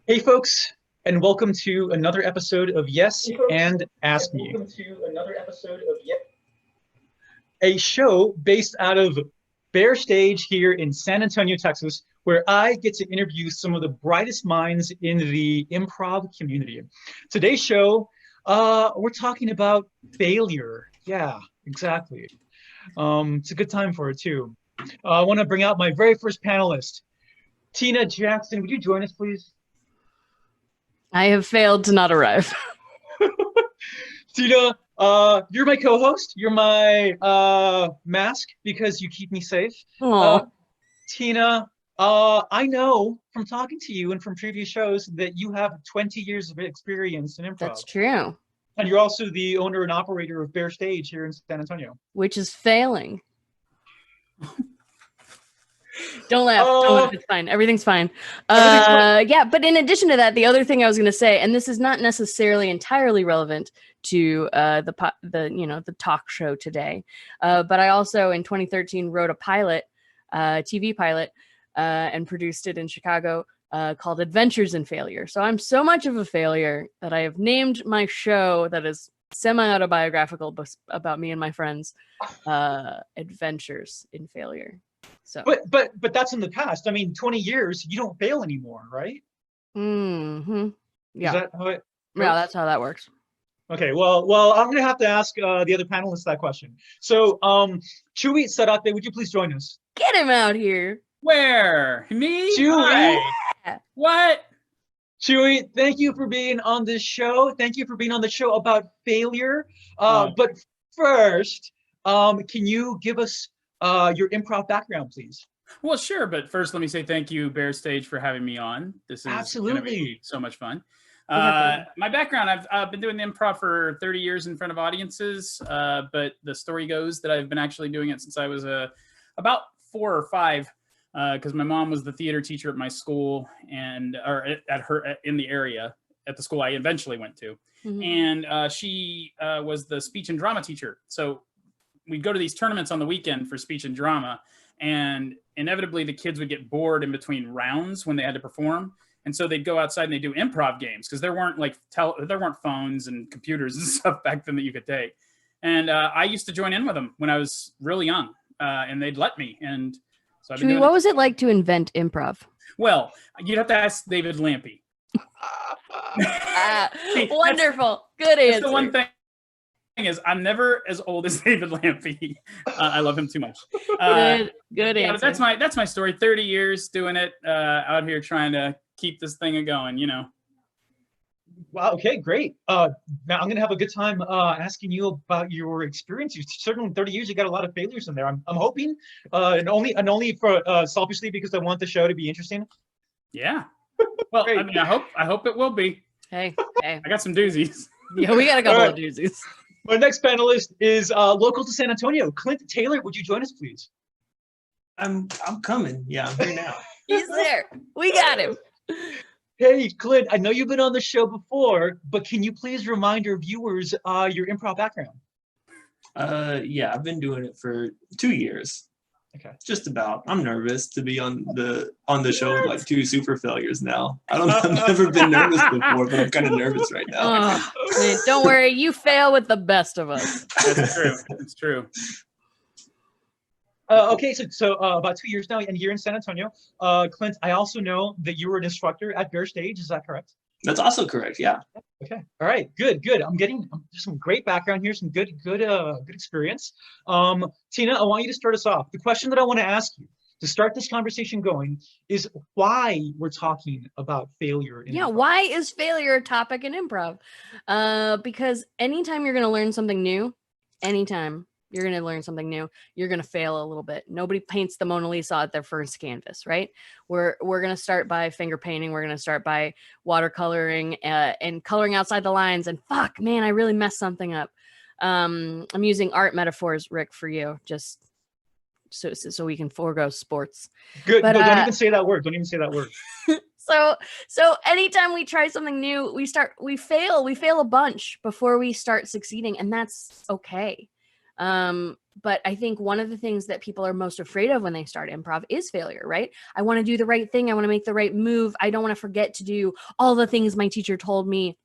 Hey, folks, and welcome to another episode of Yes and Ask Me, a show based out of Bear Stage here in San Antonio, Texas, where I get to interview some of the brightest minds in the improv community. Today's show, we're talking about failure. Yeah, exactly. It's a good time for it, too. I want to bring out my very first panelist, Tina Jackson. Would you join us, please? I have failed to not arrive. Tina, you're my co-host. You're my mask because you keep me safe. Uh, Oh, Tina, I know from talking to you and from previous shows that you have 20 years of experience in that's improv. true. And you're also the owner and operator of Bear Stage here in San Antonio. Which is failing. Don't laugh. Don't Uh, laugh. It's fine. Everything's fine. everything's fine. Yeah, but in addition to that, the other thing I was going to say, and this is not necessarily entirely relevant to the talk show today, but I also in 2013 wrote a pilot, TV pilot, and produced it in Chicago called Adventures in Failure. So I'm so much of a failure that I have named my show that is semi-autobiographical about me and my friends, Adventures in Failure. So, But that's in the past. I mean, 20 years, you don't fail anymore, right? mm-hmm. Is Yeah, that how it yeah, goes? that's how that works. Okay, well, I'm gonna have to ask the other panelists that question. So, Chuy, Zarate, would you please join us? Get him out here. Where? Me? Chuy, Hi. What? Chuy, thank you for being on this show. Thank you for being on the show about failure. Oh, But first, can you give us your improv background, please? well, sure. But first, let me say thank you, Bear Stage, for having me on. This is going to be Absolutely. so much fun. We have fun. My background, I've been doing the improv for 30 years in front of audiences, but the story goes that I've been actually doing it since I was about 4 or 5, because my mom was the theater teacher at my school in the area at the school I eventually went to. Mhm. And she was the speech and drama teacher. So we'd go to these tournaments on the weekend for speech and drama, and inevitably the kids would get bored in between rounds when they had to perform, and so they'd go outside and they do improv games because there weren't phones and computers and stuff back then that you could take. And I used to join in with them when I was really young, and they'd let me. And so I've been Chewy, doing what it. was it like to invent improv? Well, you'd have to ask David Lampy. See, Wonderful. Good answer. That's the one thing is I'm never as old as David Lampy. I love him too much. Good Yeah, answer. but that's my story. 30 years doing it, out here trying to keep this thing going. Wow. Okay, great. Now I'm gonna have a good time asking you about your experience. You certainly 30 years. You got a lot of failures in there. I'm hoping, and only for selfishly because I want the show to be interesting. Yeah. Well, Great. I mean, I hope it will be. Hey. I got some doozies. Yeah, we got a couple All of doozies. My next panelist is local to San Antonio. Clint Taylor, would you join us, please? I'm coming. Yeah, I'm here now. He's there. We got him. Hey, Clint, I know you've been on the show before, but can you please remind our viewers your improv background? Yeah, I've been doing it for 2 years. Okay. Just about. I'm nervous to be on the show with like 2 super failures now. I've never been nervous before, but I'm kind of nervous right now. Oh, man, don't worry. You fail with the best of us. That's true. It's true. Okay, so about 2 years now, and you're in San Antonio. Clint, I also know that you were an instructor at Bear Stage. Is that correct? That's also correct. Yeah. Okay. All right. Good. I'm getting some great background here, some good experience. Tina, I want you to start us off. The question that I want to ask you to start this conversation going is why we're talking about failure in Yeah, improv. why is failure a topic in improv? Because anytime you're going to learn something new, you're going to learn something new, you're going to fail a little bit. Nobody paints the Mona Lisa at their first canvas, right? We're going to start by finger painting. We're going to start by watercoloring and coloring outside the lines. And fuck, man, I really messed something up. I'm using art metaphors, Rick, for you, just so we can forego sports. Good. But, No, don't even say that word. Don't even say that word. So anytime we try something new, we fail a bunch before we start succeeding, and that's okay. but I think one of the things that people are most afraid of when they start improv is failure, right? I want to do the right thing. I want to make the right move. I don't want to forget to do all the things my teacher told me.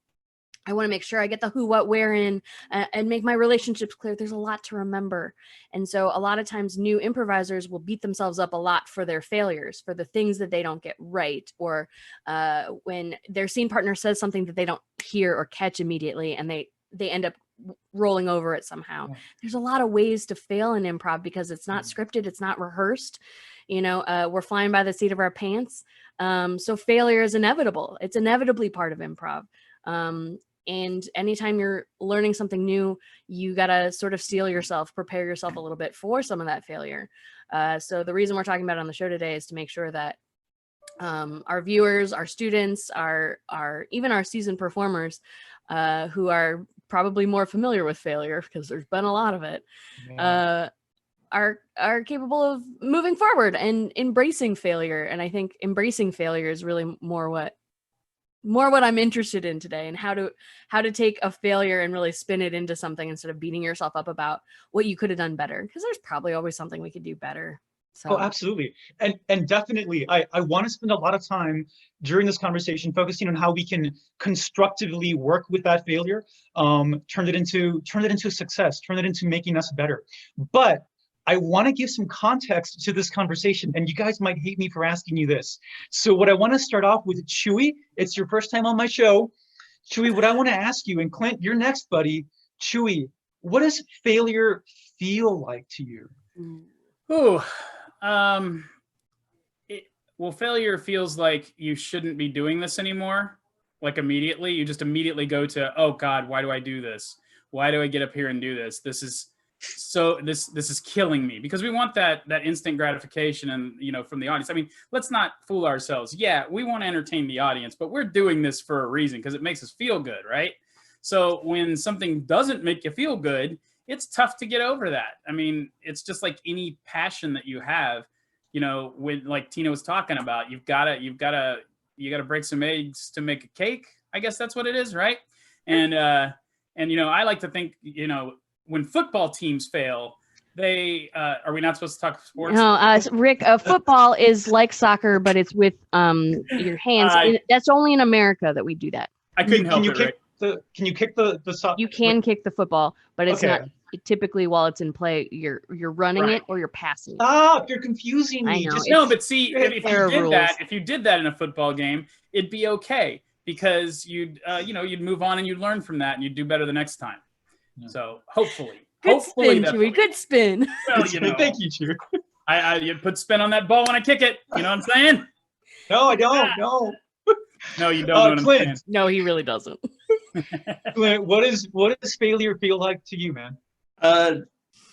I want to make sure I get the who, what, where in, and make my relationships clear. There's a lot to remember. And so a lot of times new improvisers will beat themselves up a lot for their failures, for the things that they don't get right, or when their scene partner says something that they don't hear or catch immediately, and they end up rolling over it somehow. Yeah. There's a lot of ways to fail in improv because it's not scripted. It's not rehearsed. We're flying by the seat of our pants. So failure is inevitable. It's inevitably part of improv. And anytime you're learning something new, you got to sort of steel yourself, prepare yourself a little bit for some of that failure. So the reason we're talking about it on the show today is to make sure that our viewers, our students, even our seasoned performers who are probably more familiar with failure because there's been a lot of it, are capable of moving forward and embracing failure. And I think embracing failure is really more what I'm interested in today, and how to take a failure and really spin it into something instead of beating yourself up about what you could have done better, because there's probably always something we could do better. So. Oh, absolutely. And definitely, I want to spend a lot of time during this conversation focusing on how we can constructively work with that failure, turn it into success, turn it into making us better. But I want to give some context to this conversation, and you guys might hate me for asking you this. So what I want to start off with, Chuy, it's your first time on my show. Chuy, what I want to ask you, and Clint, you're next, buddy. Chuy, what does failure feel like to you? Ooh, failure feels like you shouldn't be doing this anymore. Like immediately, you just immediately go to, oh God, why do I do this? Why do I get up here and do this? This is killing me, because we want that instant gratification and, from the audience. I mean, let's not fool ourselves. Yeah, we want to entertain the audience, but we're doing this for a reason, because it makes us feel good, right? So when something doesn't make you feel good, it's tough to get over that. I mean, it's just like any passion that you have, when, like Tina was talking about, you gotta break some eggs to make a cake. I guess that's what it is, right? And I like to think, when football teams fail, they are we not supposed to talk sports? No, Rick, football is like soccer, but it's with your hands. That's only in America that we do that. I couldn't help it, Rick. Can you kick the soccer? You can kick the football, but it's not typically while it's in play. You're running it or you're passing it. Ah, you're confusing me. But see, if you did that in a football game, it'd be okay, because you'd move on and you'd learn from that and you'd do better the next time. Yeah. So hopefully, good spin, Chuy. Good spin. Well, thank you, Chuy. You put spin on that ball when I kick it. You know what I'm saying? No, I don't. No. No, you don't know what Clint. I'm saying. No, he really doesn't. Clint, what does failure feel like to you, man?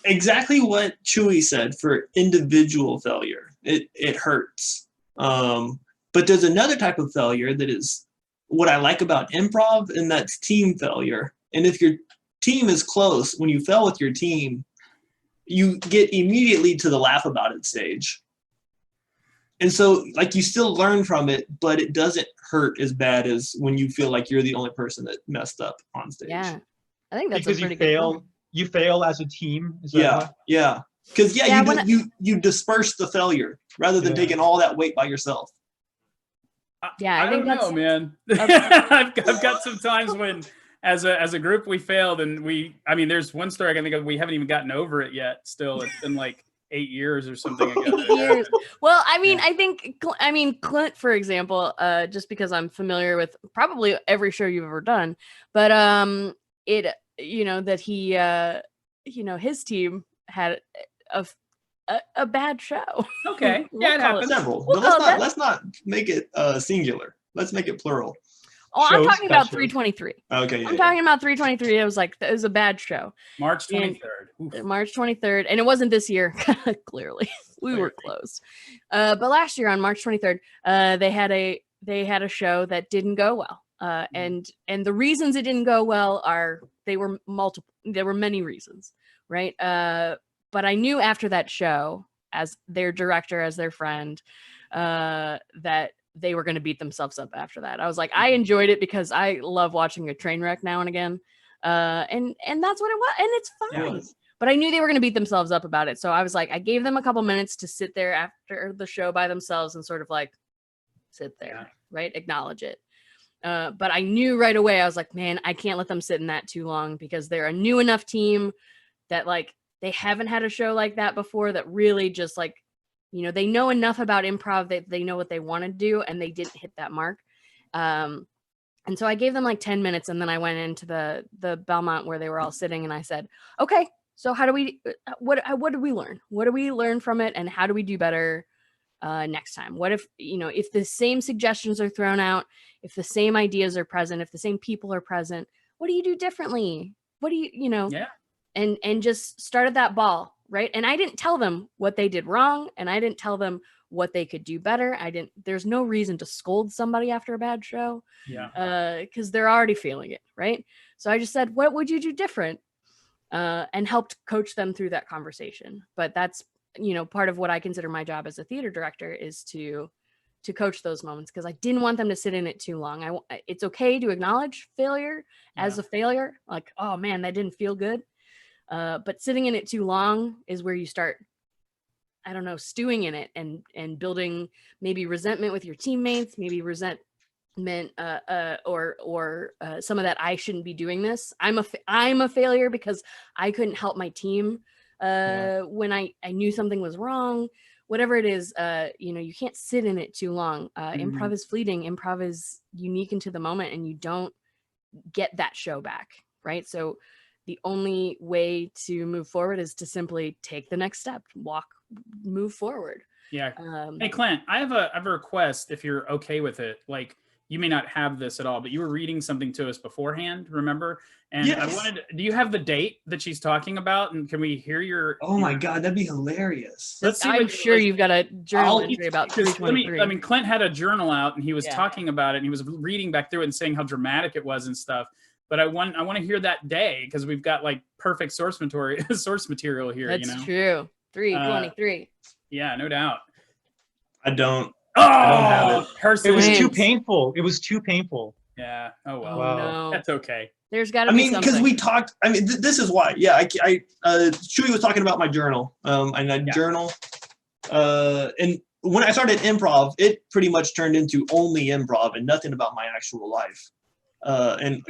Exactly what Chuy said. For individual failure, it hurts. But there's another type of failure that is what I like about improv, and that's team failure. And if your team is close, when you fail with your team, you get immediately to the laugh about it stage. And so, like, you still learn from it, but it doesn't hurt as bad as when you feel like you're the only person that messed up on stage. Yeah, I think that's because a pretty good point. You fail as a team. Is that yeah. Because you disperse the failure rather than taking all that weight by yourself. Yeah, I think don't know, man. I've got some times when, as a group, we failed, and there's one story I can think of. We haven't even gotten over it yet. Still, it's been like 8 years or something ago. 8 years. Well, I think Clint, for example, just because I'm familiar with probably every show you've ever done, but that he his team had a bad show. Okay. Yeah, it happens. Several. Let's not make it singular. Let's make it plural. Oh, I'm talking about 323. Okay. Yeah, I'm talking about 323. It was a bad show. March 23rd. March 23rd. And it wasn't this year. Clearly. We were close. But last year on March 23rd, they had a show that didn't go well. And the reasons it didn't go well there were many reasons, right? But I knew after that show, as their director, as their friend, that they were going to beat themselves up after that. I was like, I enjoyed it because I love watching a train wreck now and again. And that's what it was. And it's fine. but I knew they were going to beat themselves up about it. So I was like, I gave them a couple minutes to sit there after the show by themselves and sort of like sit there, right? Acknowledge it. But I knew right away, I was like, man, I can't let them sit in that too long because they're a new enough team that like they haven't had a show like that before, that really just like, you know, they know enough about improv that they know what they want to do, and they didn't hit that mark. And so I gave them like 10 minutes, and then I went into the Belmont where they were all sitting, and I said, okay, so how do we, what did we learn? What do we learn from it? And how do we do better next time? What if, you know, if the same suggestions are thrown out, if the same ideas are present, if the same people are present, what do you do differently? What do you know? Yeah. And just started that ball, right? And I didn't tell them what they did wrong, and I didn't tell them what they could do better. There's no reason to scold somebody after a bad show. Yeah. Because they're already feeling it, right? So I just said, what would you do different? And helped coach them through that conversation. But that's, you know, part of what I consider my job as a theater director is to coach those moments, because I didn't want them to sit in it too long. It's okay to acknowledge failure as a failure. Like, oh man, that didn't feel good. But sitting in it too long is where you start, I don't know, stewing in it and building maybe resentment with your teammates, maybe resentment or some of that I shouldn't be doing this. I'm a failure because I couldn't help my team when I knew something was wrong. Whatever it is, you know, you can't sit in it too long. Improv is fleeting. Improv is unique into the moment, and you don't get that show back, right? So the only way to move forward is to simply take the next step, move forward. Yeah. Hey, Clint, I have a request if you're okay with it. Like, you may not have this at all, but you were reading something to us beforehand, remember? And Yes. do you have the date that she's talking about? And can we hear your... Oh my God, that'd be hilarious. Let's see. I'm sure you've got a journal entry about 323. I mean, Clint had a journal out and he was talking about it, and he was reading back through it and saying how dramatic it was and stuff. But I want to hear that day, because we've got like perfect source material here. That's you know? true. 323. Yeah, no doubt. I don't. Oh, I don't have it. It was Clint. too painful. It was too painful. Yeah. Oh well. Oh Wow. no. That's okay. There's got to I be mean, something. because we talked. I mean, this is why. Yeah, Chuy was talking about my journal. And I journal. And when I started improv, it pretty much turned into only improv and nothing about my actual life. And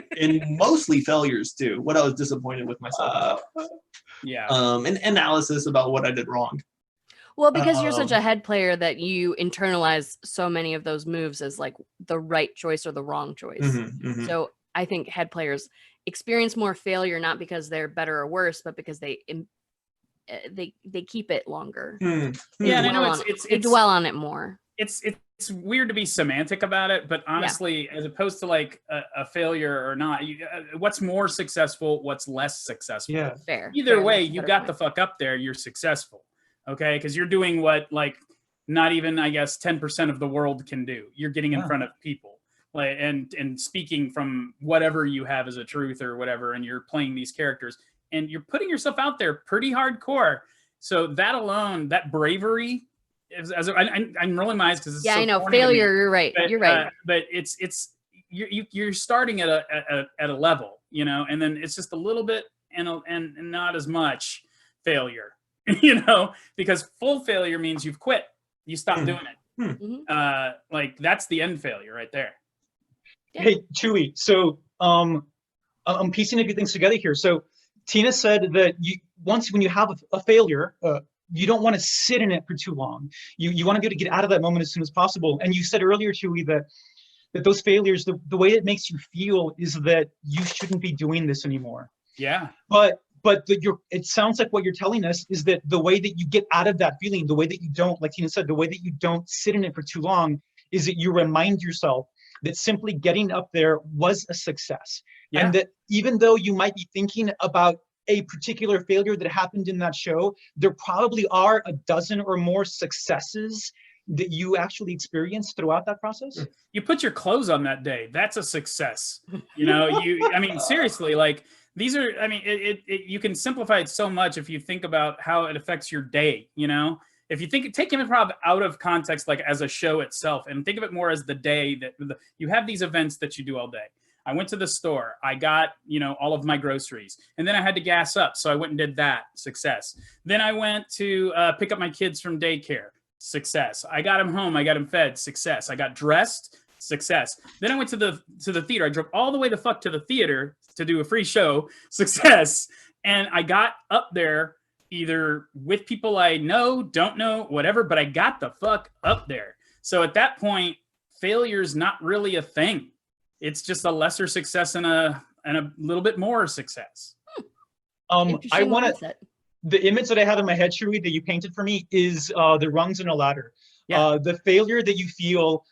mostly failures too. What I was disappointed with myself. Yeah. And analysis about what I did wrong. Well, because you're such a head player that you internalize so many of those moves as like the right choice or the wrong choice. So I think head players experience more failure, not because they're better or worse, but because they keep it longer. Yeah, and I know they dwell on it more. It's weird to be semantic about it, but honestly, as opposed to like a failure or not, what's more successful, what's less successful. Yeah. Fair. Either fair, way, you got point. the fuck up there, you're successful. Okay, because you're doing what like not even, I guess, 10% of the world can do. You're getting in front of people, like and speaking from whatever you have as a truth or whatever, and you're playing these characters and you're putting yourself out there pretty hardcore. So that alone, that bravery, I'm rolling my eyes because it's I know corny to me. failure. You're right. You're right. But it's you're starting at a level, you know, and then it's just a little bit and not as much failure. You know, because full failure means you've quit. You stop doing it. Like that's the end failure right there. Yeah. Hey, Chuy. So I'm piecing a few things together here. So Tina said that when you have a failure, you don't want to sit in it for too long. You want to be able to get out of that moment as soon as possible. And you said earlier, Chuy, that those failures, the way it makes you feel is that you shouldn't be doing this anymore. Yeah. But it sounds like what you're telling us is that the way that you get out of that feeling, the way that you don't, like Tina said, the way that you don't sit in it for too long is that you remind yourself that simply getting up there was a success. And that even though you might be thinking about a particular failure that happened in that show, there probably are a dozen or more successes that you actually experienced throughout that process. You put your clothes on that day. That's a success. You know, I mean, seriously, like, these are, I mean, you can simplify it so much if you think about how it affects your day, you know? If you take improv out of context, like as a show itself, and think of it more as the day that you have these events that you do all day. I went to the store. I got, all of my groceries. And then I had to gas up. So I went and did that. Success. Then I went to pick up my kids from daycare. Success. I got them home. I got them fed. Success. I got dressed. Success. Then I went to the theater. I drove all the way the fuck to the theater to do a free show. Success. And I got up there either with people I know, don't know, whatever, but I got the fuck up there. So at that point, failure is not really a thing. It's just a lesser success and a little bit more success. I want to. The image that I have in my head, Chuy, that you painted for me is the rungs in a ladder. Yeah. The failure that you feel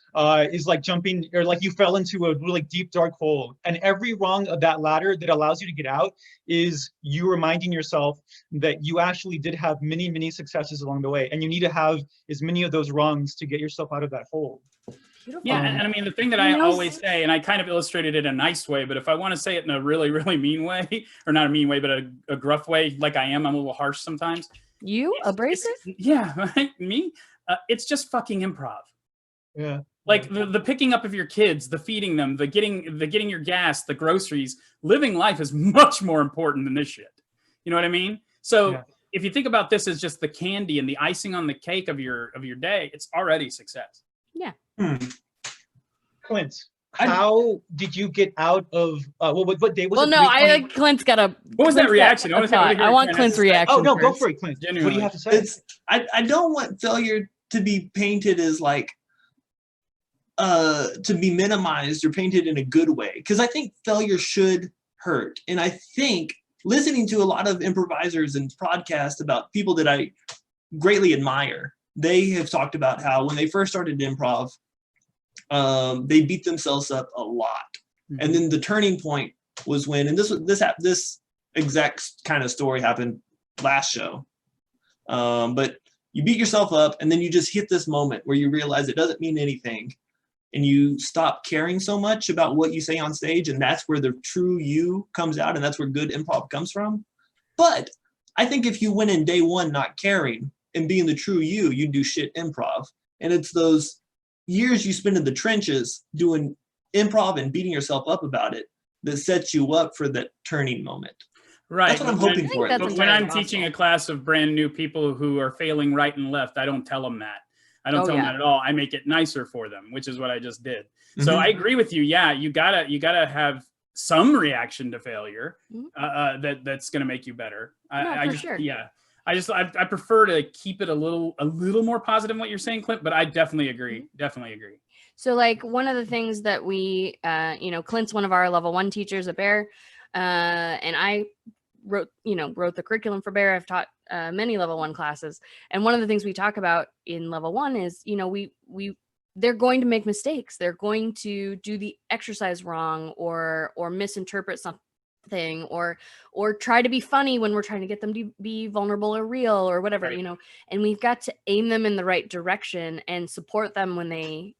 is like jumping, or like you fell into a really deep, dark hole. And every rung of that ladder that allows you to get out is you reminding yourself that you actually did have many, many successes along the way. And you need to have as many of those rungs to get yourself out of that hole. Beautiful. Yeah, and I mean, the thing that I always say, and I kind of illustrated it in a nice way, but if I want to say it in a really, really mean way, or not a mean way, but a gruff way, like I'm a little harsh sometimes. You abrasive? Yeah, right? Me? It's just fucking improv. Yeah. Like the picking up of your kids, the feeding them, the getting your gas, the groceries. Living life is much more important than this shit. You know what I mean? So if you think about this as just the candy and the icing on the cake of your day, it's already success. Yeah. Clint, how did you get out of what day was it? Well, no, Clint's got a. What was that reaction? I want Clint's reaction. Oh no, first. go for it, Clint. Genuinely. What do you have to say? I don't want failure to be painted as like to be minimized or painted in a good way, because I think failure should hurt. And I think listening to a lot of improvisers and podcasts about people that I greatly admire, they have talked about how when they first started improv, they beat themselves up a lot. Mm-hmm. And then the turning point was when, and this exact kind of story happened last show. But you beat yourself up, and then you just hit this moment where you realize it doesn't mean anything, and you stop caring so much about what you say on stage, and that's where the true you comes out, and that's where good improv comes from. But I think if you went in day one not caring and being the true you do shit improv. And it's those years you spend in the trenches doing improv and beating yourself up about it that sets you up for that turning moment. Right. That's what I'm hoping for. When I'm teaching a class of brand new people who are failing right and left, I don't tell them that. I don't tell them that at all. I make it nicer for them, which is what I just did. Mm-hmm. So I agree with you. Yeah, you gotta have some reaction to failure that's gonna make you better. I prefer to keep it a little more positive in what you're saying, Clint. But I definitely agree. Mm-hmm. Definitely agree. So like one of the things that we, Clint's one of our level 1 teachers at Bear, and I wrote the curriculum for Bear. I've taught many level 1 classes. And one of the things we talk about in level 1 is, they're going to make mistakes. They're going to do the exercise wrong or misinterpret something or try to be funny when we're trying to get them to be vulnerable or real or whatever, right. And we've got to aim them in the right direction and support them when they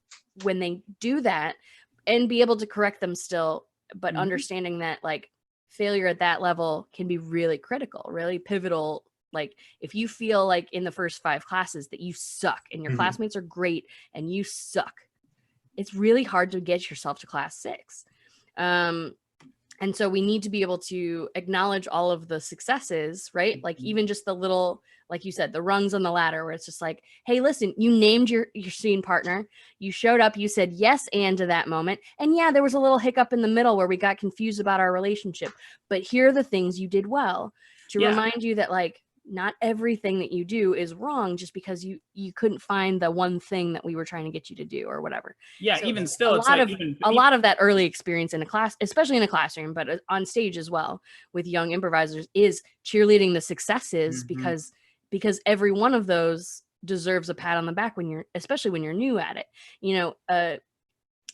do that and be able to correct them still, but mm-hmm. understanding that like failure at that level can be really critical, really pivotal. Like if you feel like in the first 5 classes that you suck and your mm-hmm. classmates are great and you suck, it's really hard to get yourself to class 6. And so we need to be able to acknowledge all of the successes, right? Like even just the little, like you said, the rungs on the ladder where it's just like, hey, listen, you named your scene partner. You showed up, you said yes and to that moment. And yeah, there was a little hiccup in the middle where we got confused about our relationship. But here are the things you did well to remind you that like, not everything that you do is wrong just because you couldn't find the one thing that we were trying to get you to do or whatever. Yeah, so even still, a lot of that early experience in a class, especially in a classroom, but on stage as well with young improvisers, is cheerleading the successes mm-hmm. because every one of those deserves a pat on the back especially when you're new at it.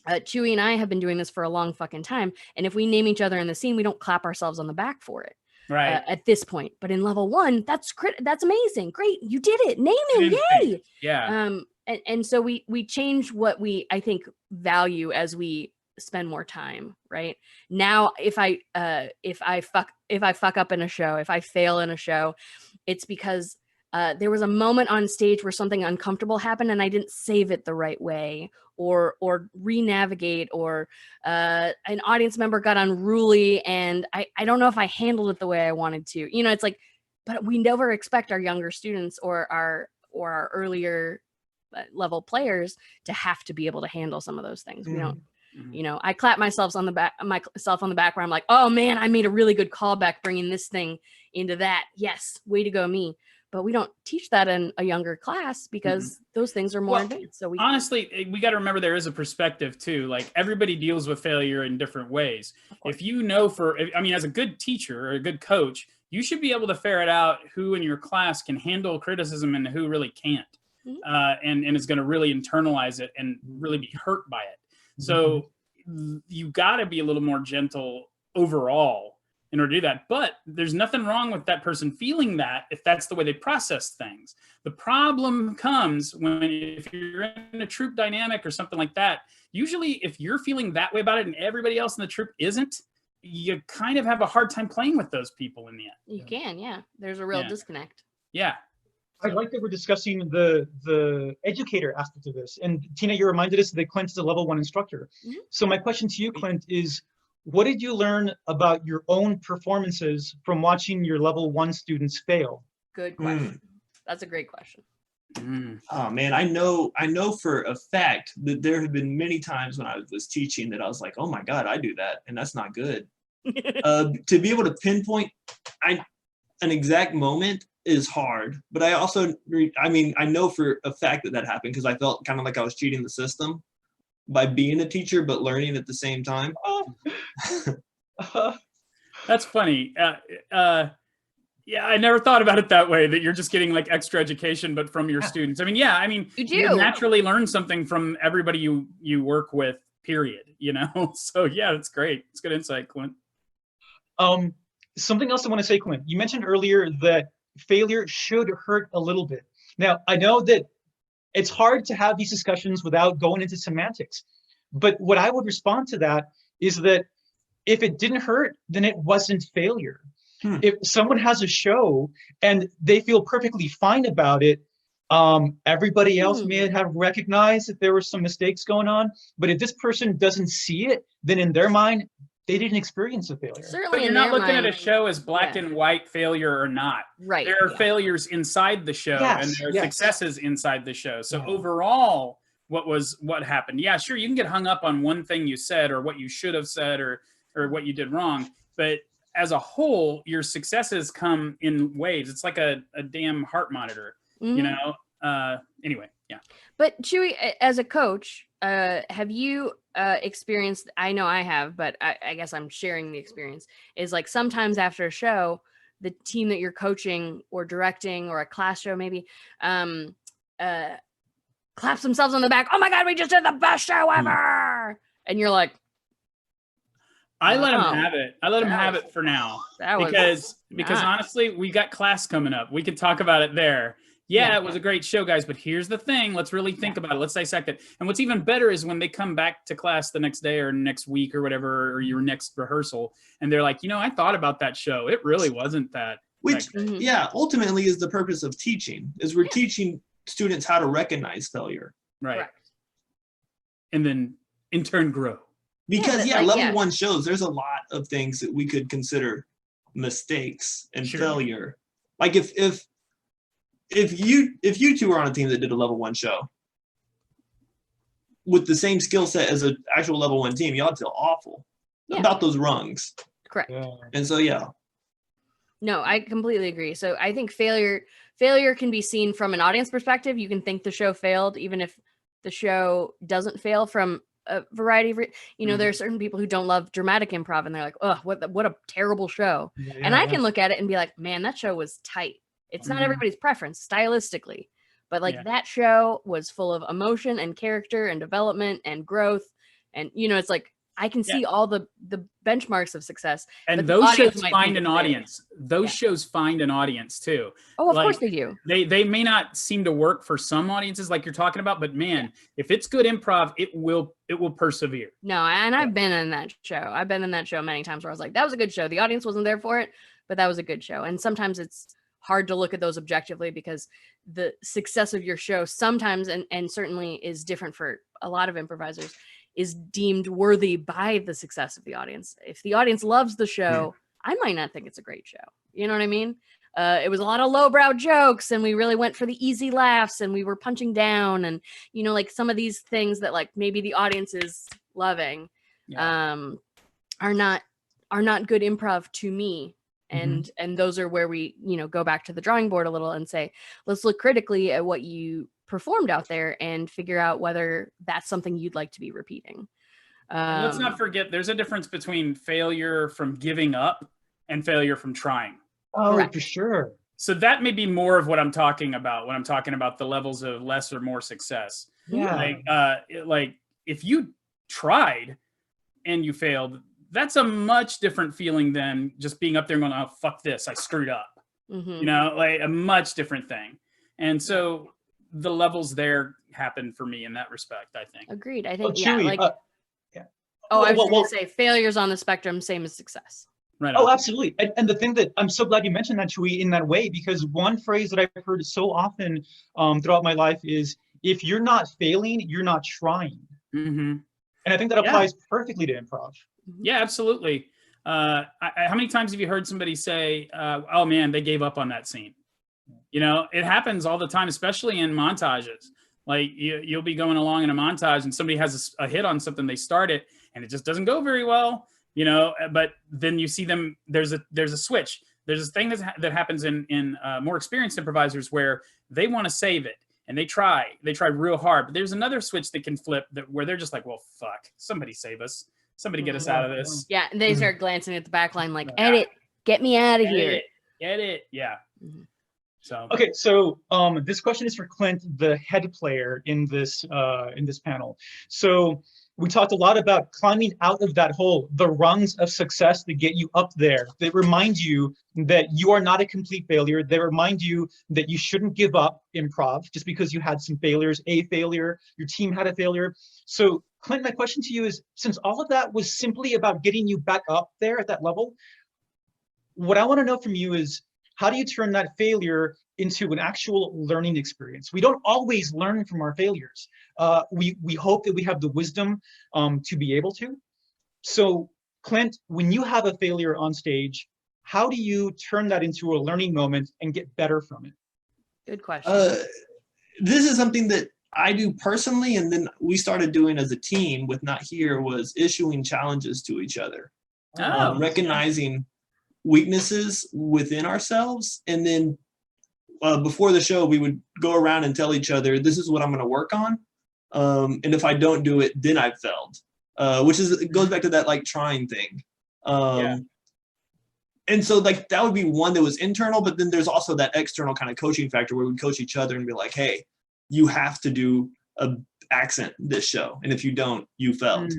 Chuy and I have been doing this for a long fucking time, and if we name each other in the scene, we don't clap ourselves on the back for it. Right. At this point, but in level 1, that's amazing. Great. You did it. Naming. Yay. Yeah. And so we change what we, I think, value as we spend more time. Right now, if I fuck up in a show, if I fail in a show, it's because there was a moment on stage where something uncomfortable happened and I didn't save it the right way, or re-navigate, or an audience member got unruly and I don't know if I handled it the way I wanted to. You know, it's like, but we never expect our younger students or our earlier level players to have to be able to handle some of those things. We don't, you know, I clap myself on the back where I'm like, oh man, I made a really good callback bringing this thing into that. Yes, way to go me. But we don't teach that in a younger class because those things are more advanced. So honestly, we got to remember there is a perspective too. Like everybody deals with failure in different ways. If you know as a good teacher or a good coach, you should be able to ferret out who in your class can handle criticism and who really can't. And is going to really internalize it and really be hurt by it. So you got to be a little more gentle overall in order to do that. But there's nothing wrong with that person feeling that if that's the way they process things. The problem comes if you're in a troop dynamic or something like that. Usually if you're feeling that way about it and everybody else in the troop isn't, you kind of have a hard time playing with those people in the end. You can, yeah. There's a real disconnect. Yeah. I like that we're discussing the educator aspect of this. And Tina, you reminded us that Clint is a level 1 instructor. So my question to you, Clint, is what did you learn about your own performances from watching your level 1 students fail? Good question. That's a great question. Oh man, I know for a fact that there have been many times when I was teaching that I was like, oh my God, I do that. And that's not good. To be able to pinpoint an exact moment is hard, but I also, I know for a fact that happened because I felt kind of like I was cheating the system by being a teacher, but learning at the same time. That's funny. Yeah, I never thought about it that way, that you're just getting like extra education, but from your students. You naturally learn something from everybody you work with, period, you know? So yeah, that's great. It's good insight, Clint. Something else I want to say, Clint, you mentioned earlier that failure should hurt a little bit. Now, I know that it's hard to have these discussions without going into semantics, but what I would respond to that is that if it didn't hurt, then it wasn't failure. If someone has a show and they feel perfectly fine about it, everybody else may have recognized that there were some mistakes going on, but if this person doesn't see it, then in their mind, they didn't experience a failure. Certainly, but you're not looking at a show as black and white failure or not. Right. There are failures inside the show, and there are successes inside the show. So overall, what happened? Yeah, sure, you can get hung up on one thing you said or what you should have said or what you did wrong, but as a whole, your successes come in waves. It's like a damn heart monitor, you know? Anyway, yeah. But Chuy, as a coach, have you experienced, I know I have, but I guess I'm sharing the experience, is like sometimes after a show, the team that you're coaching or directing or a class show maybe claps themselves on the back. Oh my God, we just did the best show ever. And you're like, I let them have it. I let them have it for now because honestly, we got class coming up. We could talk about it there. Yeah, it was a great show, guys. But here's the thing. Let's really think about it. Let's dissect it. And what's even better is when they come back to class the next day or next week or whatever, or your next rehearsal, and they're like, I thought about that show. It really wasn't that. Which, ultimately is the purpose of teaching, is we're teaching students how to recognize failure. Right. Correct. And then in turn grow. Because level 1 shows, there's a lot of things that we could consider mistakes and failure. Like if you two were on a team that did a level 1 show with the same skill set as an actual level 1 team, y'all would feel awful about those rungs. Correct. And so no, I completely agree. So I think failure can be seen from an audience perspective. You can think the show failed, even if the show doesn't fail from a variety of, there are certain people who don't love dramatic improv and they're like, oh, what a terrible show. And I can look at it and be like, man, that show was tight. It's not everybody's preference stylistically, but that show was full of emotion and character and development and growth. And, it's like, I can see all the benchmarks of success. And those shows find an audience. Those shows find an audience too. Oh, of course they do. They may not seem to work for some audiences like you're talking about, but man, if it's good improv, it will persevere. No, and I've been in that show. I've been in that show many times where I was like, that was a good show. The audience wasn't there for it, but that was a good show. And sometimes it's hard to look at those objectively because the success of your show sometimes, and certainly is different for a lot of improvisers, is deemed worthy by the success of the audience. If the audience loves the show, I might not think it's a great show. You know what I mean? It was a lot of lowbrow jokes and we really went for the easy laughs and we were punching down and, you know, like some of these things that like maybe the audience is loving are not good improv to me. And those are where we, you know, go back to the drawing board a little and say, let's look critically at what you performed out there and figure out whether that's something you'd like to be repeating. And let's not forget, there's a difference between failure from giving up and failure from trying. Oh, Correct. for sure. So that may be more of what I'm talking about when I'm talking about the levels of less or more success. Yeah. Like if you tried and you failed, that's a much different feeling than just being up there and going, oh, fuck this, I screwed up. You know, like a much different thing. And so the levels there happen for me in that respect, I think. Agreed. I think, Chuy, like, yeah. I was going to say failures on the spectrum, same as success. Right. Oh, absolutely. And the thing that I'm so glad you mentioned that, Chuy, in that way, because one phrase that I've heard so often throughout my life is, if you're not failing, you're not trying. And I think that applies perfectly to improv. Yeah, absolutely. How many times have you heard somebody say, oh man, they gave up on that scene? You know, it happens all the time, especially in montages. Like you'll be going along in a montage and somebody has a hit on something they started and it just doesn't go very well, you know, but then you see them, there's a switch. There's this thing that happens in more experienced improvisers where they want to save it and they try real hard, but there's another switch that can flip where they're just like, well, fuck, somebody save us. Somebody get us out of this. Yeah, and they start glancing at the back line like, edit, get me out of here. Get it. Yeah. So okay, so this question is for Clint, the head player in this panel. So we talked a lot about climbing out of that hole, the rungs of success that get you up there, that remind you that you are not a complete failure, that remind you that you shouldn't give up improv just because you had some failures, a failure, your team had a failure. So Clint, my question to you is, since all of that was simply about getting you back up there at that level, what I want to know from you is, how do you turn that failure into an actual learning experience? We don't always learn from our failures. We hope that we have the wisdom to be able to. So Clint, when you have a failure on stage, how do you turn that into a learning moment and get better from it? Good question. This is something that I do personally, and then we started doing as a team with Not Here, was issuing challenges to each other. Recognizing weaknesses within ourselves, and then before the show we would go around and tell each other, this is what I'm going to work on, and if I don't do it, then I've failed, which is, it goes back to that like trying thing. And so like that would be one that was internal, but then there's also that external kind of coaching factor where we coach each other and be like, hey, you have to do a accent this show, and if you don't, you failed.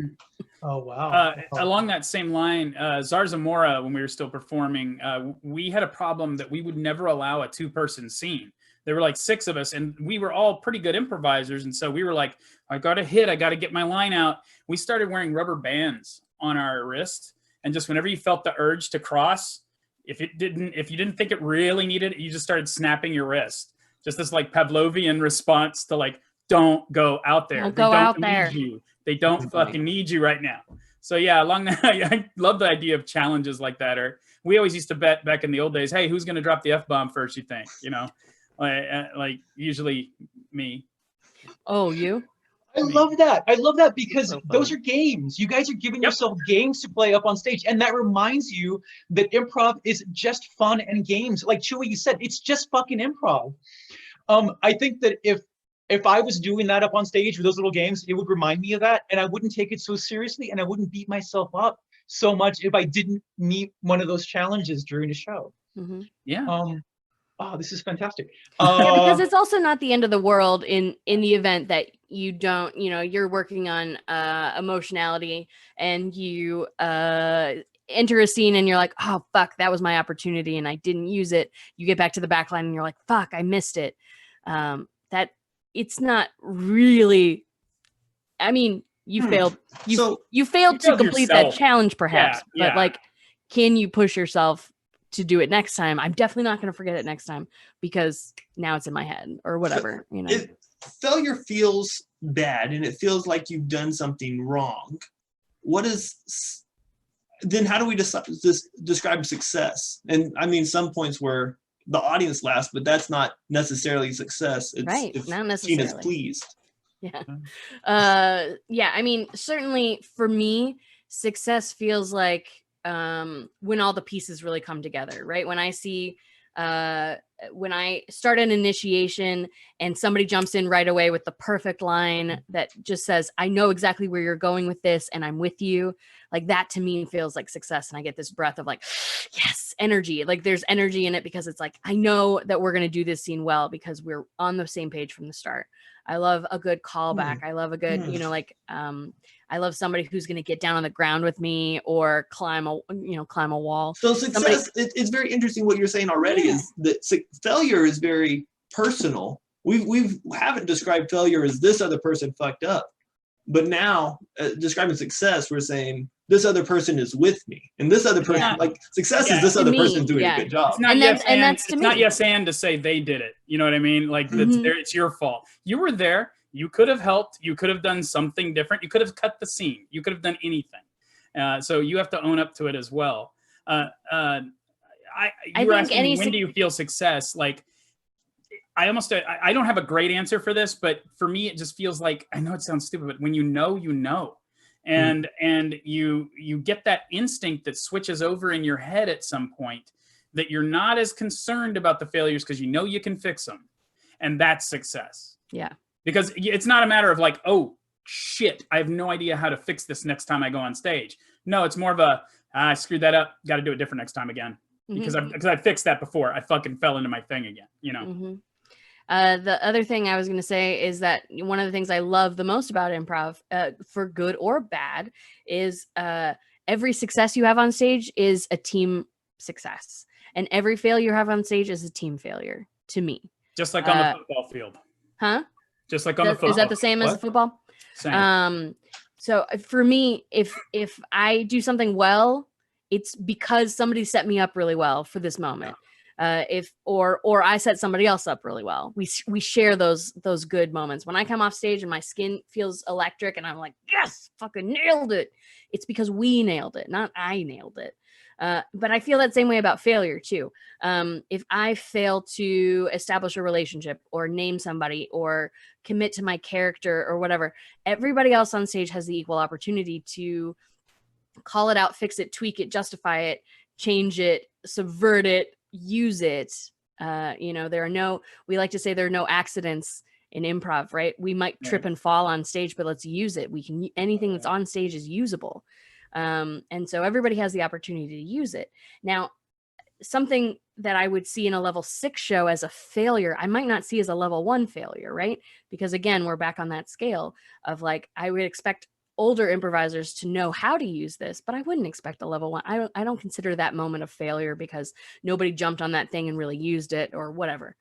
Oh, wow. Along that same line, Zarzamora, when we were still performing, we had a problem that we would never allow a two-person scene. There were like 6 of us, and we were all pretty good improvisers. And so we were like, I got to hit, I got to get my line out. We started wearing rubber bands on our wrist. And just whenever you felt the urge to cross, if you didn't think it really needed it, you just started snapping your wrist. Just this like Pavlovian response to like, don't go out there. Don't go out there. They don't fucking need you right now. So yeah, along that, I love the idea of challenges like that. Or we always used to bet back in the old days, hey, who's going to drop the F-bomb first, you think? You know, like usually me. Oh, you? I love that. I love that because those are games. You guys are giving yourself games to play up on stage. And that reminds you that improv is just fun and games. Like Chuy, you said, it's just fucking improv. I think that if I was doing that up on stage with those little games, it would remind me of that, and I wouldn't take it so seriously, and I wouldn't beat myself up so much if I didn't meet one of those challenges during a show. Yeah. Oh, this is fantastic. Yeah, because it's also not the end of the world in the event that you don't, you know, you're working on emotionality and you enter a scene and you're like, oh, fuck, that was my opportunity and I didn't use it. You get back to the back line and you're like, fuck, I missed it. That it's not really, I mean, you failed. You failed to complete yourself. that challenge, perhaps. But like, can you push yourself to do it next time, I'm definitely not going to forget it next time because now it's in my head or whatever, you know. Failure feels bad and it feels like you've done something wrong. Then how do we describe success? And I mean, some points where the audience laughs, but that's not necessarily success. It's Right, if not necessarily. Tina's pleased. Yeah. Yeah, I mean, certainly for me, success feels like when all the pieces really come together, right? When I see when I start an initiation and somebody jumps in right away with the perfect line that just says, I know exactly where you're going with this and I'm with you, like that to me feels like success. And I get this breath of like, yes, energy. Like there's energy in it because it's like, I know that we're going to do this scene well because we're on the same page from the start. I love a good callback. I love a good, you know, like I love somebody who's going to get down on the ground with me or climb a wall. So success, it's very interesting what you're saying already is that failure is very personal. We haven't described failure as this other person fucked up, but now describing success, we're saying this other person is with me, and this other person, like success is this other person doing a good job. It's not yes and to say they did it. You know what I mean? Like it's your fault. You were there. You could have helped. You could have done something different. You could have cut the scene. You could have done anything. So you have to own up to it as well. You were asking when do you feel success? Like I don't have a great answer for this, but for me it just feels like, I know it sounds stupid, but when you know. And you get that instinct that switches over in your head at some point that you're not as concerned about the failures because you know you can fix them. And that's success. Yeah. Because it's not a matter of like, oh, shit, I have no idea how to fix this next time I go on stage. No, it's more of a, I screwed that up. Got to do it different next time again. Because I fixed that before. I fucking fell into my thing again, you know? The other thing I was going to say is that one of the things I love the most about improv, for good or bad, is every success you have on stage is a team success. And every failure you have on stage is a team failure to me. Just like on the football field. Huh? Just like on the football. Is that the same as football? Same. So for me, if I do something well, it's because somebody set me up really well for this moment. Or I set somebody else up really well. We share those good moments. When I come off stage and my skin feels electric and I'm like, yes, fucking nailed it. It's because we nailed it, not I nailed it. But I feel that same way about failure too. If I fail to establish a relationship or name somebody or commit to my character or whatever, everybody else on stage has the equal opportunity to call it out, fix it, tweak it, justify it, change it, subvert it, use it. We like to say there are no accidents in improv, right? We might trip and fall on stage, but let's use it. Anything that's on stage is usable. And so everybody has the opportunity to use it. Now, something that I would see in a level 6 show as a failure, I might not see as a level 1 failure, right? Because again, we're back on that scale of like, I would expect older improvisers to know how to use this, but I wouldn't expect a level 1. I don't consider that moment of failure because nobody jumped on that thing and really used it or whatever.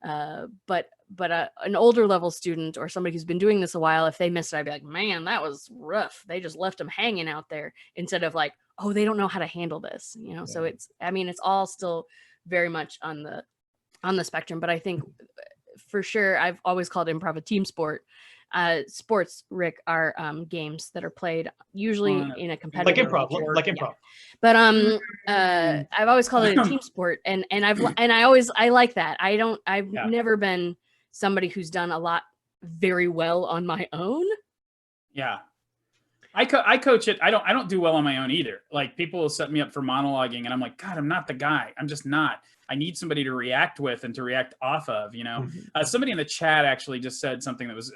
But an older level student or somebody who's been doing this a while, if they missed it, I'd be like, man, that was rough. They just left them hanging out there, instead of like, oh, they don't know how to handle this, you know? Yeah. So it's all still very much on the spectrum, but I think for sure, I've always called improv a team sport. Sports, Rick, are games that are played usually in a competitive like improv. But I've always called it a team sport, and I like that. I've never been somebody who's done a lot very well on my own. Yeah. I coach it. I don't do well on my own either. Like people will set me up for monologuing and I'm like, God, I'm not the guy. I'm just not. I need somebody to react with and to react off of, you know. Somebody in the chat actually just said something that was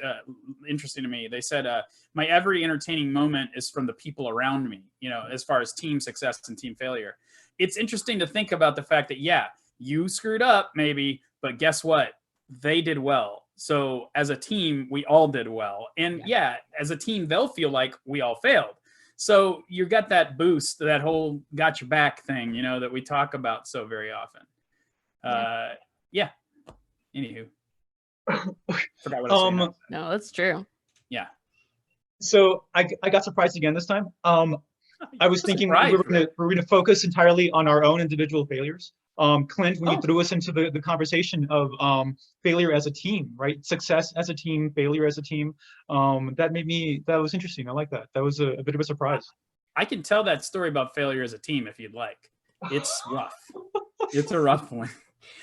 interesting to me. They said, my every entertaining moment is from the people around me, you know, as far as team success and team failure. It's interesting to think about the fact that, yeah, you screwed up maybe, but guess what? They did well. So as a team, we all did well. And yeah, as a team, they'll feel like we all failed. So you got that boost, that whole got your back thing, you know, that we talk about so very often. Anywho, forgot what I was saying. No, that's true. Yeah. So I got surprised again this time. I was thinking we're gonna focus entirely on our own individual failures. Clint, when you threw us into the conversation of failure as a team, right? Success as a team, failure as a team. That was interesting. I like that. That was a bit of a surprise. I can tell that story about failure as a team if you'd like. It's rough. It's a rough one.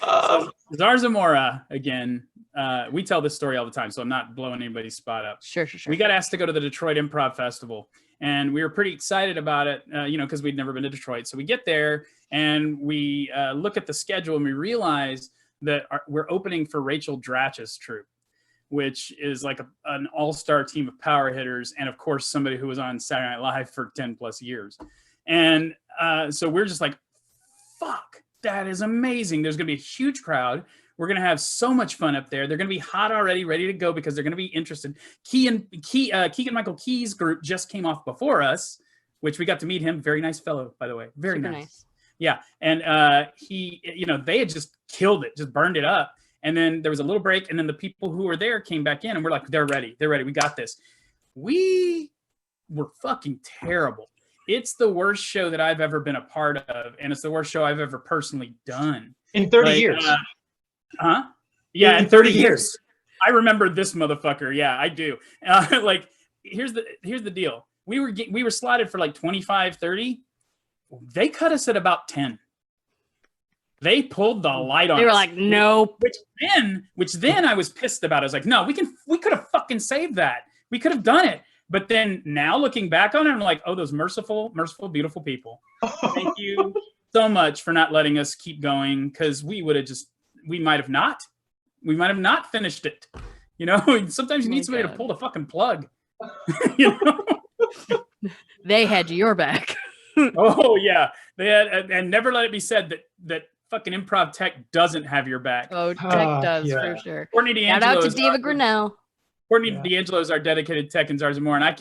So Zarzamora, again, we tell this story all the time, so I'm not blowing anybody's spot up. Sure. We got asked to go to the Detroit Improv Festival, and we were pretty excited about it, because we'd never been to Detroit. So we get there, and we look at the schedule, and we realize that we're opening for Rachel Dratch's troupe, which is like an all-star team of power hitters, and of course, somebody who was on Saturday Night Live for 10 plus years. And so we're just like, fuck, that is amazing. There's going to be a huge crowd. We're going to have so much fun up there. They're going to be hot already, ready to go because they're going to be interested. Keegan-Michael Key's group just came off before us, which we got to meet him. Very nice fellow, by the way. Very Super nice. Yeah. And they had just killed it, just burned it up. And then there was a little break. And then the people who were there came back in and we're like, they're ready. They're ready. We got this. We were fucking terrible. It's the worst show that I've ever been a part of. And it's the worst show I've ever personally done. In 30 years. Yeah, in 30 years. I remember this motherfucker. Yeah, I do. Here's the deal. We were slotted for like 25, 30. They cut us at about 10. They pulled the light on us. They were like, nope. Which then I was pissed about. I was like, no, we could have fucking saved that. We could have done it. But then now looking back on it, I'm like, oh, those merciful, beautiful people. Thank you so much for not letting us keep going, because we might have not finished it. Sometimes you need somebody to pull the fucking plug. They had your back. Oh yeah, they had, and never let it be said that fucking improv tech doesn't have your back. Oh, tech does for sure. Shout out to David Grinnell. Courtney D'Angelo is our dedicated tech in Zarzamora, and I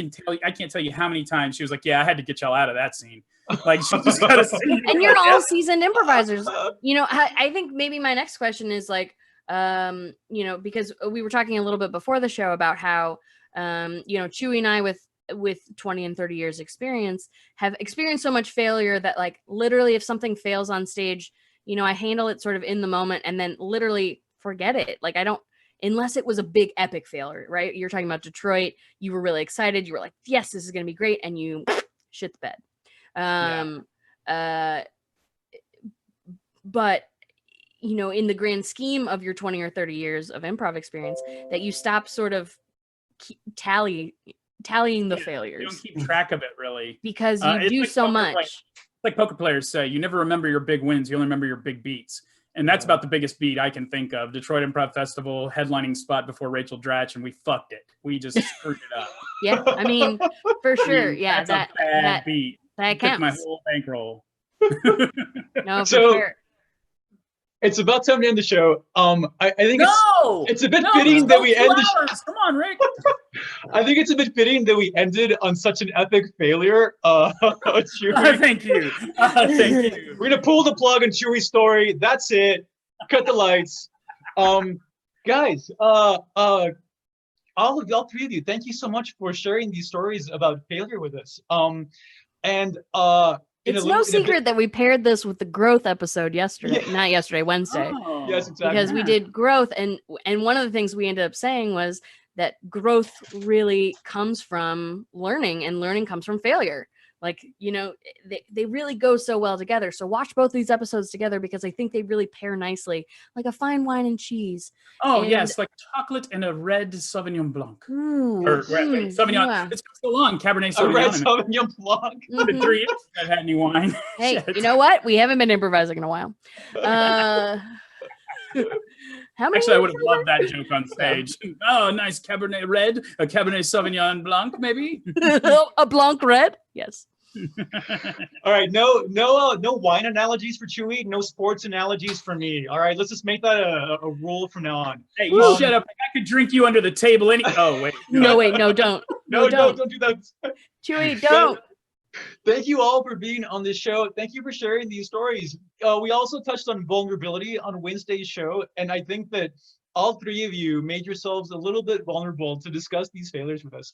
can't tell you how many times she was like, "Yeah, I had to get y'all out of that scene." Like she just got to see. And you're all seasoned improvisers. I think maybe my next question is like, because we were talking a little bit before the show about how, Chuy and I with 20 and 30 years experience have experienced so much failure that like literally if something fails on stage, I handle it sort of in the moment and then literally forget it. Like I don't. Unless it was a big epic failure, right? You're talking about Detroit. You were really excited. You were like, yes, this is going to be great. And you shit the bed. But, in the grand scheme of your 20 or 30 years of improv experience, that you stop sort of tallying the failures. You don't keep track of it really. Because you do so much. Like poker players say, you never remember your big wins. You only remember your big beats. And that's about the biggest beat I can think of. Detroit Improv Festival, headlining spot before Rachel Dratch, and we fucked it. We just screwed it up. Yeah, I mean, for sure. Yeah, that's a bad beat. That counts. Took my whole bankroll. No, for sure. It's about time to end the show. I think it's a bit No, fitting that we end the show. Come on, Rick. I think it's a bit fitting that we ended on such an epic failure. Thank you. Thank you. We're gonna pull the plug on Chuy's story. That's it. Cut the lights. Guys, all three of you, thank you so much for sharing these stories about failure with us. It's no secret that we paired this with the growth episode yesterday. Yeah. Not yesterday, Wednesday. Oh. Yes, exactly. Because we did growth, and one of the things we ended up saying was that growth really comes from learning, and learning comes from failure. Like, they really go so well together. So watch both these episodes together because I think they really pair nicely, like a fine wine and cheese. Oh, yes, like chocolate and a red Sauvignon Blanc. Ooh, Sauvignon. Yeah. It's so long, Cabernet Sauvignon. A red Sauvignon Blanc. The 3 years I've had any wine. Hey, Shit. you know what? We haven't been improvising in a while. How many? Actually, I would have loved that joke on stage. Oh, nice Cabernet Red, a Cabernet Sauvignon Blanc, maybe. A Blanc Red, yes. All right, no wine analogies for Chuy, no sports analogies for me. All right, let's just make that a rule from now on. Hey, you shut up! I could drink you under the table. Oh wait, no, don't. No, don't do that. Chuy, don't. Thank you all for being on this show. Thank you for sharing these stories. We also touched on vulnerability on Wednesday's show, and I think that all three of you made yourselves a little bit vulnerable to discuss these failures with us.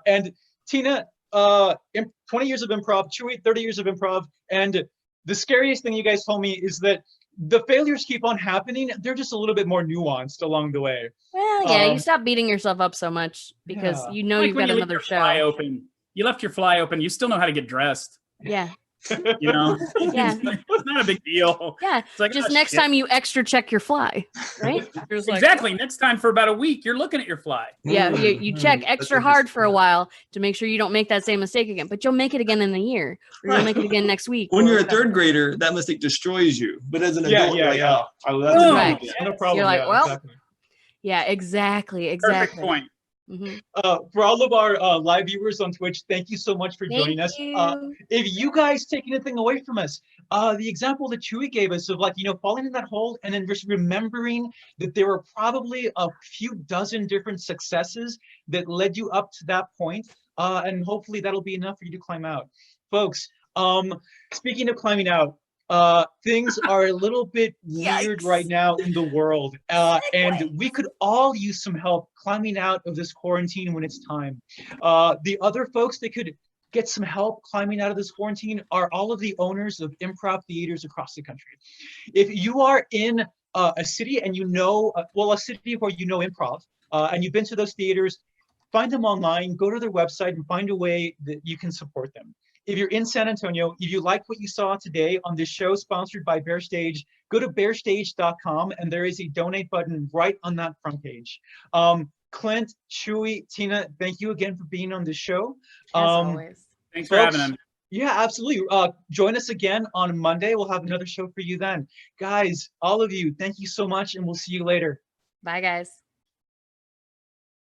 And Tina, 20 years of improv, Chuy, 30 years of improv. And the scariest thing you guys told me is that the failures keep on happening. They're just a little bit more nuanced along the way. Well, yeah, you stop beating yourself up so much because Yeah. you know Like you've when got you leave another your fly show. open. You left your fly open. You still know how to get dressed. Yeah. You know, Yeah. it's not a big deal. Yeah. It's like, Just oh, next shit. time you extra check your fly, right? You're just like, Exactly. Next time for about a week, you're looking at your fly. yeah, you check That's extra hard interesting. for a while to make sure you don't make that same mistake again. But you'll make it again in a year, or you'll make it again next week. When or you're a whatever. third grader, that mistake destroys you. But as an Yeah, adult, you're like, yeah. oh, that's Boom. a Right. good No problem. You're like, yeah, well, exactly. Yeah, exactly. Perfect point. Mhm. For all of our live viewers on Twitch, thank you so much for joining Thank us. you. If you guys take anything away from us, the example that Chuy gave us of, like, you know, falling in that hole and then just remembering that there were probably a few dozen different successes that led you up to that point, and hopefully that'll be enough for you to climb out. Folks, speaking of climbing out, things are a little bit weird Yikes. right now in the world, and we could all use some help climbing out of this quarantine when it's time. The other folks that could get some help climbing out of this quarantine are all of the owners of improv theaters across the country. If you are in a city and you know, a city where you know improv, and you've been to those theaters, find them online, go to their website and find a way that you can support them. If you're in San Antonio, if you like what you saw today on this show sponsored by Bear Stage, go to bearstage.com and there is a donate button right on that front page. Clint, Chuy, Tina, thank you again for being on this show. As always. Thanks for having Folks, him. yeah, absolutely. Join us again on Monday. We'll have another show for you then. Guys, all of you, thank you so much and we'll see you later. Bye, guys.